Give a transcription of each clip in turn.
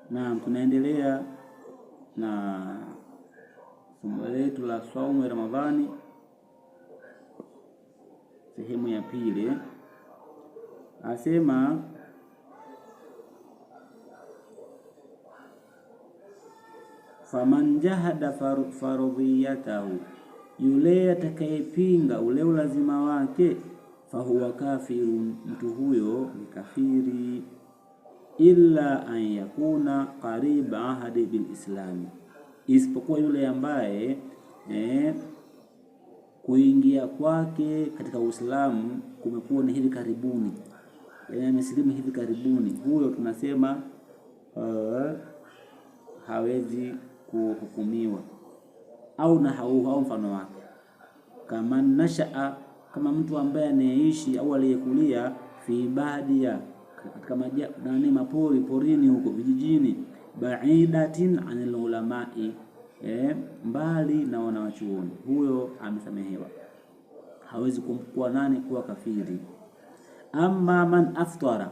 Naam, tunaendelea na somo letu la saumu ya Ramadhani sehemu ya pili. Asema faman jahada faradhiyatahu, yule atakayepinga ule ulazima wake, fahuwa kafirun, mtu huyo ni kafiri, illa an yakuna qarib ahadi bil islami, isipokuwa yule ambaye kuingia kwake katika Uislamu kumekuwa ni hivi karibuni, amesilimu hivi karibuni, huyo tunasema hawezi kuhukumiwa, au mfano wake kama nashaa, kama mtu ambaye anaishi au aliyekulia fi badia, katika mapori porini huko vijijini, ba'idatin anil ulamai, mbali na wanawachuoni, huyo amesamehewa, hawezi kuwa kafiri. Amma man aftara,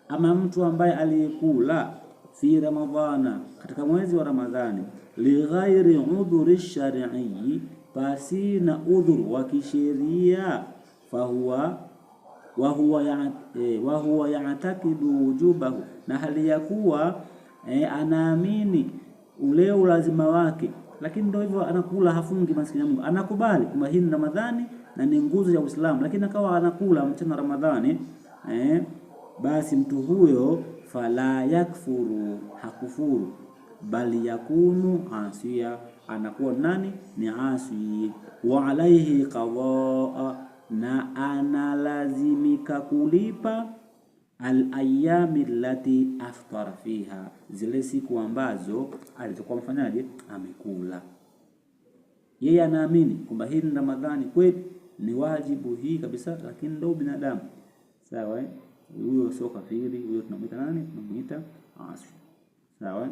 ama mtu ambaye aliyekula fi Ramadhana, katika mwezi wa Ramadhani, li ghairi udhuri shar'i, pasi na udhur wa kisheria, wa huwa ya'taqidu wujubahu, na hali ya kuwa anaamini ule ulazima wake, lakini ndio hivyo anakula, hafungi, maskini Mungu anakubali kwamba hii ni Ramadhani na ni nguzo ya Uislamu, lakini akawa anakula mchana Ramadhani, basi mtu huyo fala yakfuru, hakufuru, bali yakunu asiya, anakuwa nani? Ni asi. Wa alaihi qadaa, na analazimika kulipa al-ayami allati aftara fiha, zile siku ambazo alizokuwa mfanyaje, amekula. Yeye anaamini kwamba hii ni Ramadhani kweli, ni wajibu hii kabisa, lakini ndio binadamu, sawa. Huyo sio kafiri, huyo tunamuita nani? Tunamuita asi, sawa.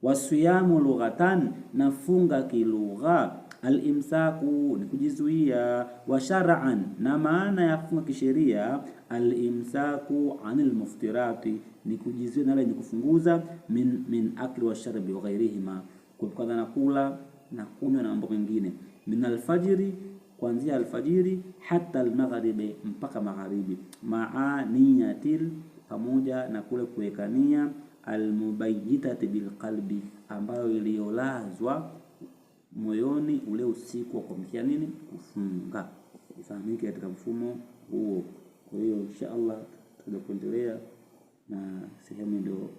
Wasiyamu lughatan, nafunga kilugha, al-imsaku ni kujizuia, wa shar'an, na maana ya kufunga kisheria, al-imsaku anil muftirati, ni kujizuia na ni kufunguza, min akli wa sharbi wa ghairihima, kutokana na kula na kunywa na mambo mengine, min alfajiri, kuanzia alfajiri, hata almaghribi, mpaka magharibi, maaniyatil, pamoja na kule kuwekania, almubayyitati bilqalbi, ambayo iliyolazwa moyoni ule usiku wa kuamkia nini, kufunga, ifahamike katika mfumo huo. Kwa hiyo inshallah tutakuendelea na sehemu ndio